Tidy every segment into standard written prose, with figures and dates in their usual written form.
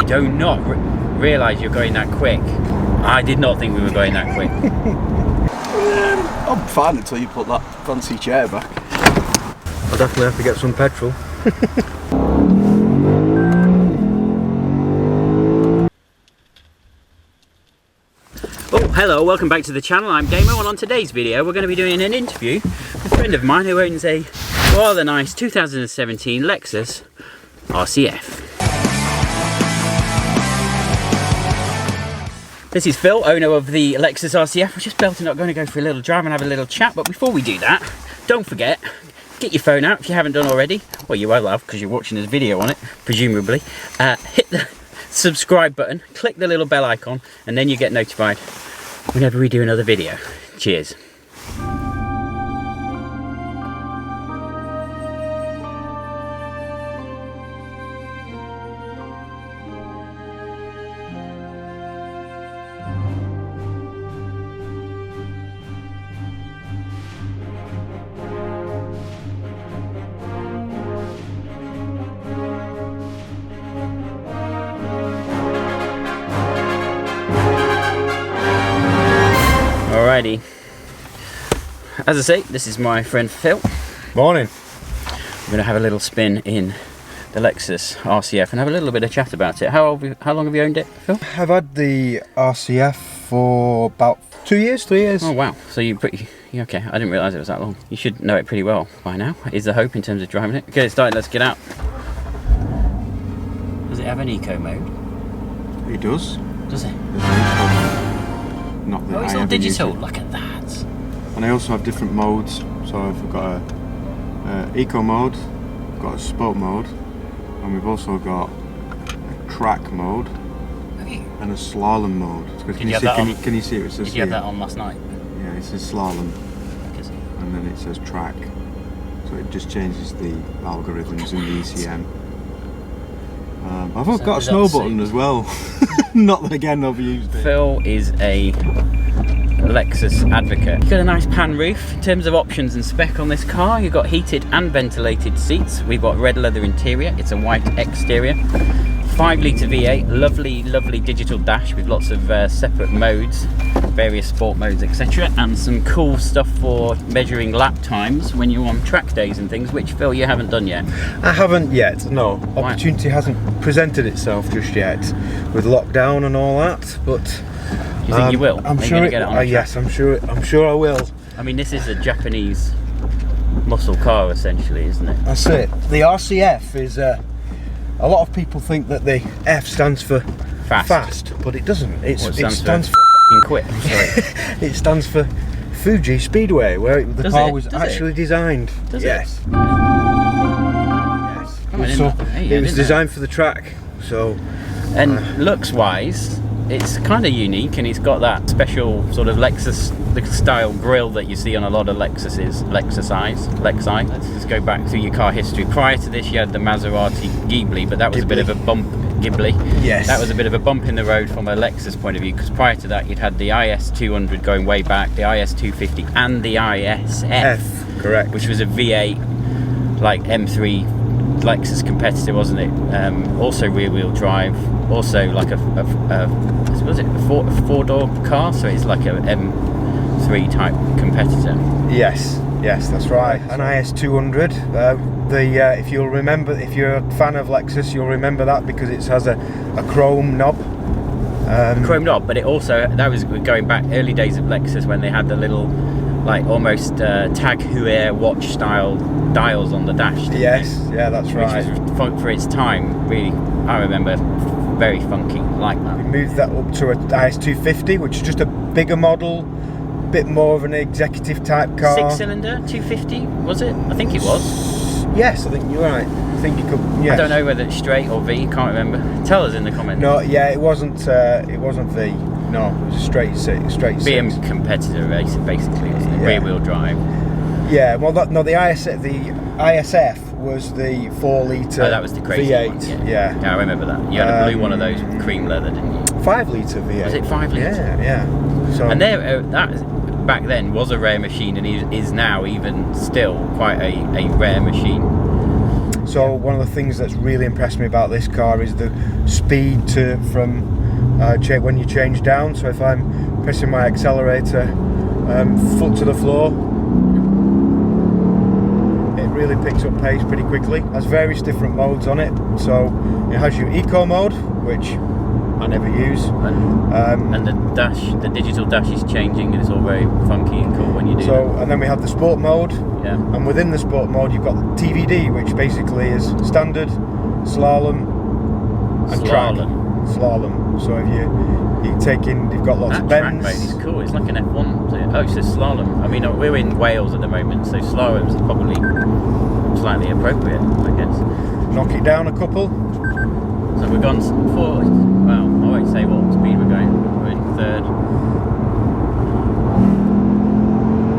do not realise you're going that quick. I did not think we were going that quick. I'm fine until you put that fancy chair back. I'll definitely have to get some petrol. Oh, hello, welcome back to the channel. I'm Gamer, and on today's video we're going to be doing an interview with a friend of mine who owns a rather nice 2017 Lexus RCF. This is Phil, owner of the Lexus RCF. We're just belting up, going to go for a little drive and have a little chat, but before we do that, don't forget, get your phone out if you haven't done already. Well, you will have because you're watching this video on it, presumably. Hit the subscribe button, click the little bell icon, and then you get notified whenever we do another video. Cheers. Alrighty, as I say, this is my friend Phil. Morning. We're going to have a little spin in the Lexus RCF and have a little bit of chat about it. How long have you owned it, Phil? I've had the RCF for about 2 years, 3 years. Oh wow, so you're pretty, okay, I didn't realise it was that long. You should know it pretty well by now, is the hope in terms of driving it. Get it started, let's get out. Does it have an eco mode? It does. Does it? Not that Oh, it's I all ever digital, use it. look at that. And I also have different modes. So I've got a eco mode, I've got a sport mode, and we've also got a track mode Have you? and a slalom mode. Can you see it? It says Did you have here. that on last night? Yeah, it says slalom, I can see. and then it says track. So it just changes the algorithms in the ECM. I've also got a snow button as well. Not that again I've used it. Phil is a Lexus advocate. You've got a nice pan roof. In terms of options and spec on this car, you've got heated and ventilated seats. We've got red leather interior. It's a white exterior. 5 litre V8, lovely digital dash with lots of separate modes, various sport modes, etc. And some cool stuff for measuring lap times when you're on track days and things, which, Phil, you haven't done yet. I haven't yet, no. Opportunity hasn't presented itself just yet with lockdown and all that, but Do you think you will? I'm sure get it on the track? yes, I'm sure I will. I mean, this is a Japanese muscle car, essentially, isn't it? That's it. The RCF is a lot of people think that the F stands for fast, but it doesn't. It stands for fucking quick. I'm sorry. it stands for Fuji Speedway, where the car was Does actually it? designed. Does yes. it? Yes. Oh, I didn't So know. Hey, I it was didn't know. designed for the track. So And looks-wise, it's kind of unique, and it's got that special sort of Lexus style grille that you see on a lot of Lexuses, Lexi. Let's just go back through your car history. Prior to this, you had the Maserati Ghibli, but that was a bit of a bump. yes, That was a bit of a bump in the road from a Lexus point of view, because prior to that, you'd had the IS 200 going way back, the IS 250, and the ISF, correct. which was a V8 like M3 Lexus competitor, wasn't it? Also rear-wheel drive, also like was it a four-door car? So it's like a M3 type competitor. Yes, that's right. An IS 200. If you'll remember, if you're a fan of Lexus, you'll remember that because it has a chrome knob. Chrome knob, but it also, that was going back early days of Lexus when they had the little, like almost Tag Heuer watch style dials on the dash. Yes, yeah, that's right. Which was for its time, really, I remember, very funky, like that. We moved that up to a IS 250, which is just a bigger model, bit more of an executive type car. 6-cylinder 250, was it? I think it was. Yes, I think you're right. I think you could. Yes. I don't know whether it's straight or V. Can't remember. Tell us in the comments. No, yeah, it wasn't V. No, it was a straight BM six. competitor race, basically, isn't it? Yeah. Rear-wheel drive. Yeah, well, the ISF was the 4 litre. Oh, that was the crazy V8. one. Yeah. I remember that. You had a blue one of those with cream leather, didn't you? 5 litre V8. Was it 5 litre? Yeah. So, And there, that back then was a rare machine, and is now even still quite a rare machine. So one of the things that's really impressed me about this car is the speed when you change down. So if I'm pressing my accelerator foot to the floor, it really picks up pace pretty quickly. It has various different modes on it. So it has your eco mode, which I never use, and the digital dash is changing, and it's all very funky and cool when you do that. And then we have the sport mode, and within the sport mode you've got the TVD, which basically is standard, slalom and track. Slalom. So if you've got lots of bends. That track mode is cool. It's like an F1. Oh, it says slalom. I mean, we're in Wales at the moment, so slaloms are probably slightly appropriate, I guess. Knock it down a couple. So we've gone for, well, I won't say what speed we're going, we're in third.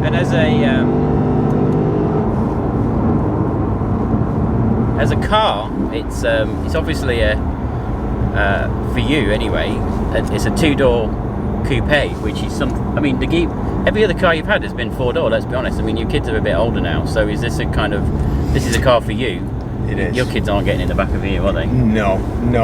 And as a car, it's obviously for you anyway, it's a 2-door coupe, which is every other car you've had has been 4-door, let's be honest. I mean, your kids are a bit older now, so is this a car for you? It is. Your kids aren't getting in the back of you, are they? No,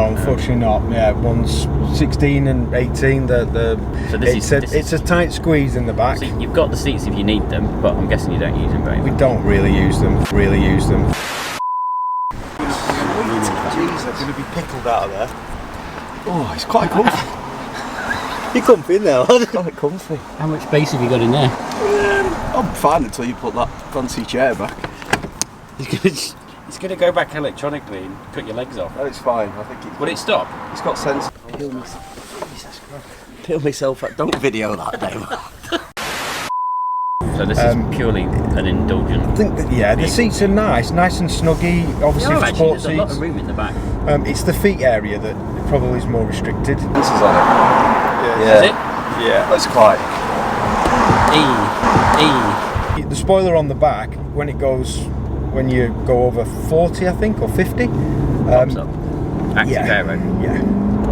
unfortunately not. Yeah, one's 16 and 18. It's a tight squeeze in the back. So you've got the seats if you need them, but I'm guessing you don't use them very much. We don't really use them. Jeez, I'm going to be pickled out of there. Oh, it's quite comfy. You're comfy in there, lad. Quite comfy. How much space have you got in there? I'm fine until you put that fancy chair back. It's going to go back electronically and cut your legs off. No, it's fine. I think it's. Would it stop? It's got sense. Peel myself out. Don't video that, Dave. So this is purely an indulgent. I think that, the seats are nice and snuggy. Obviously, for sport there's seats. a lot of room in the back. It's the feet area that probably is more restricted. This is on it. Is it? Yeah, that's quite. The spoiler on the back, when you go over 40, I think, or 50, Pops up. Active aero. Yeah.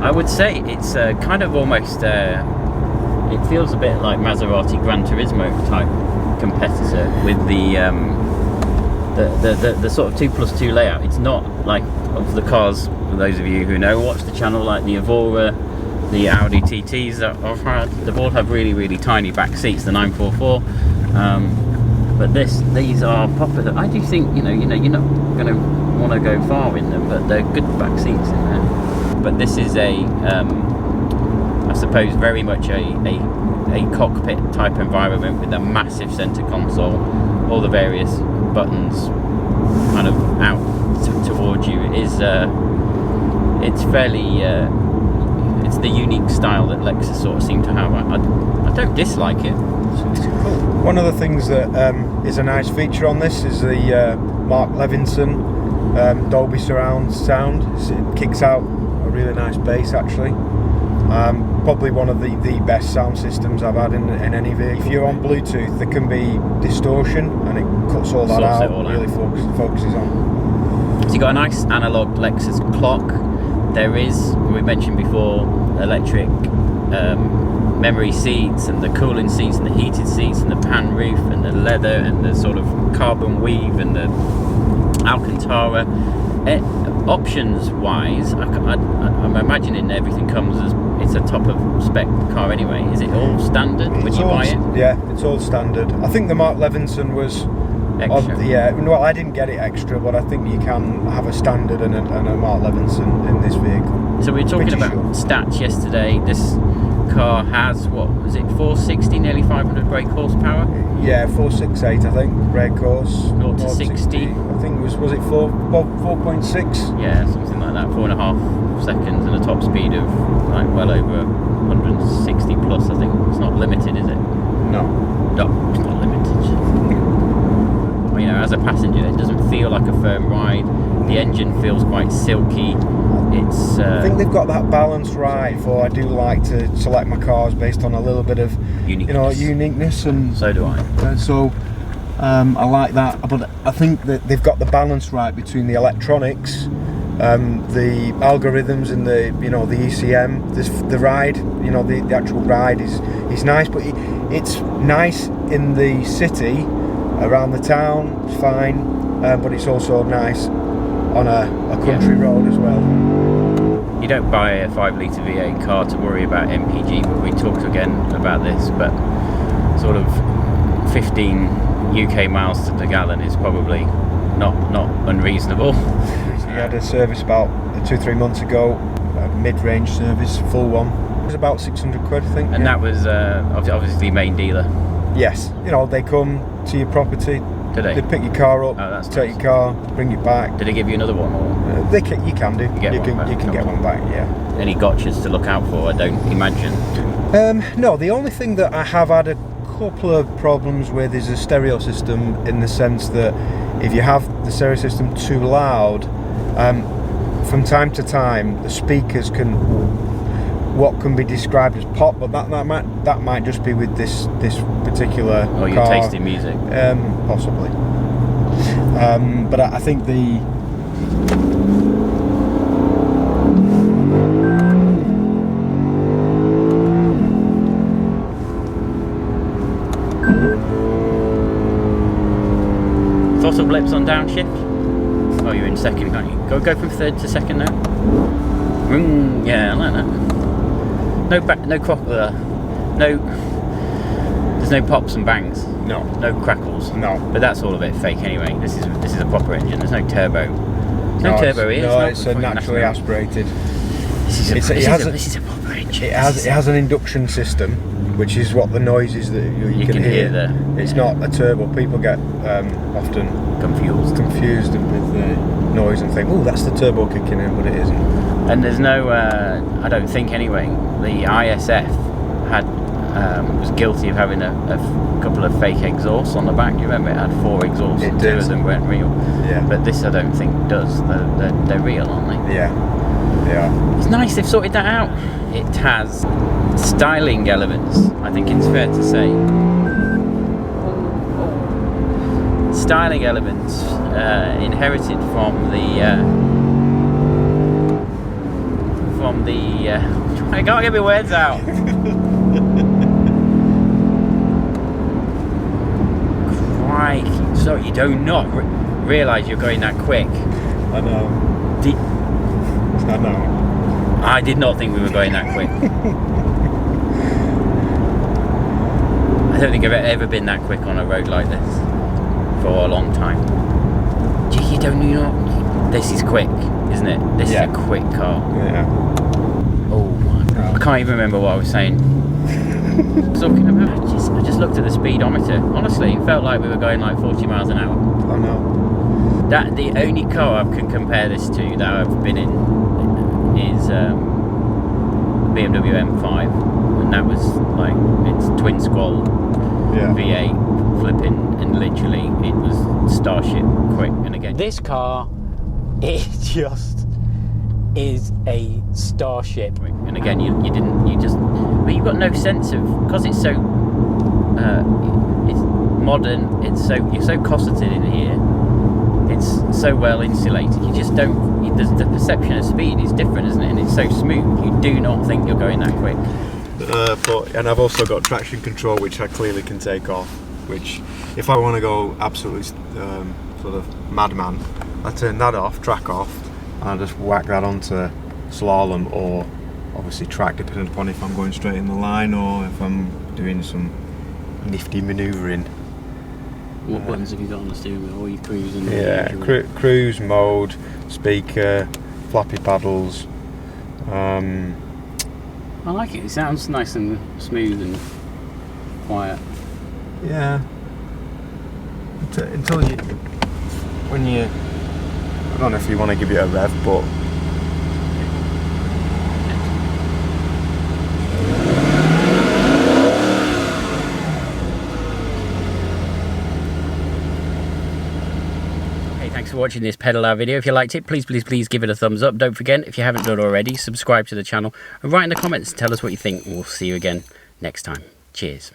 I would say it's kind of almost. It feels a bit like Maserati Gran Turismo type competitor with the sort of 2+2 layout. It's not like of the cars. For those of you who know, watch the channel, like the Evora, the Audi TTs that I've had. They all have really, really tiny back seats. The 944. But these are popular. I do think you're not going to want to go far in them, but they're good back seats in there. But this is I suppose very much a cockpit type environment with a massive centre console, all the various buttons kind of out towards you. It's fairly. It's the unique style that Lexus sort of seem to have. I don't dislike it. One of the things that is a nice feature on this is the Mark Levinson Dolby surround sound. It kicks out a really nice bass actually. Probably one of the best sound systems I've had in any vehicle. If you're on Bluetooth, there can be distortion and it cuts all that out and really focuses on. So you've got a nice analogue Lexus clock. There is, we mentioned before, electric memory seats and the cooling seats and the heated seats and the pan roof and the leather and the sort of carbon weave and the Alcantara. Options wise, I'm imagining everything comes as it's a top of spec car anyway. Is it all standard when you buy it? Yeah, it's all standard. I think the Mark Levinson was extra. Well, I didn't get it extra, but I think you can have a standard and a Mark Levinson in this vehicle. So we were talking about stats yesterday. This car has, what was it, 460, nearly 500 brake horsepower? Yeah, 468 I think, brake horse. 0 to 60. I think was it 4.6? Yeah, something like that, 4.5 seconds and a top speed of like well over 160 plus, I think. It's not limited, is it? No, it's not limited. Well, as a passenger, it doesn't feel like a firm ride. The engine feels quite silky. I think they've got that balance right. For I do like to select my cars based on a little bit of uniqueness, and so do I. I like that. But I think that they've got the balance right between the electronics, the algorithms, and the ECM. The ride, the actual ride is nice, but it's nice in the city, around the town. It's fine, but it's also nice on a country road as well. You don't buy a 5-litre V8 car to worry about MPG, but we talked again about this, but sort of 15 UK miles to the gallon is probably not unreasonable. We had a service about 2-3 months ago, a mid-range service, full one. It was about 600 quid, I think. And that was obviously main dealer. Yes, you know, they come to your property, Today. they pick your car up, take your car, bring it back. Did they give you another one? Or? You can do. You can get one back, yeah. Any gotchas to look out for, I don't imagine. No, the only thing that I have had a couple of problems with is the stereo system, in the sense that if you have the stereo system too loud, from time to time the speakers can be described as pop, but that might just be with this particular car. Or your taste in music. Possibly. But I think the throttle blips on downshift. Oh, you're in second, can't you? Go from third to second now. Yeah, I like that. There's no pops and bangs. no Crackles. no. But that's all a bit fake anyway. This is a proper engine. There's no turbo. There's no turbo here. No, it's naturally aspirated. This is a proper engine. It has an induction system, which is what the noise is that you can hear. It's not a turbo. People get often confused with the noise and think, oh, that's the turbo kicking in, but it isn't. And there's no, I don't think anyway, the ISF was guilty of having a couple of fake exhausts on the back. You remember it had 4 exhausts and 2 of them weren't real. Yeah. But this I don't think does. They're real, aren't they? Yeah. Yeah. It's nice they've sorted that out. It has styling elements, I think it's fair to say. Styling elements inherited from the I can't get my words out. Crikey! So you do not realise you're going that quick. I know. I know. I did not think we were going that quick. I don't think I've ever been that quick on a road like this for a long time. Gee, this is quick, isn't it? This is a quick car. Yeah. Oh my God. I can't even remember what I was saying. Talking about, I just looked at the speedometer. Honestly, it felt like we were going like 40 miles an hour. I know. The only car I can compare this to that I've been in is BMW M5, and that was like, it's twin squall V8 flipping, and literally it was Starship quick. And again, this car, it just is a Starship. And again, but you've got no sense of, because it's so it's modern, you're so cosseted in here, it's so well insulated, you just don't, the perception of speed is different, isn't it? And it's so smooth, you do not think you're going that quick. And I've also got traction control, which I clearly can take off, which if I want to go absolutely sort of madman, I turn that off, track off, and I just whack that onto slalom or obviously track, depending upon if I'm going straight in the line or if I'm doing some nifty manoeuvring. What buttons have you got on the steering wheel? Or you cruising? Yeah, cruise mode, speaker, flappy paddles. I like it. It sounds nice and smooth and quiet. Yeah. Until I don't know if you want to give it a rev, but Thanks for watching this pedal out video. If you liked it, please give it a thumbs up. Don't forget, if you haven't done already, subscribe to the channel and write in the comments and tell us what you think. We'll see you again next time. Cheers.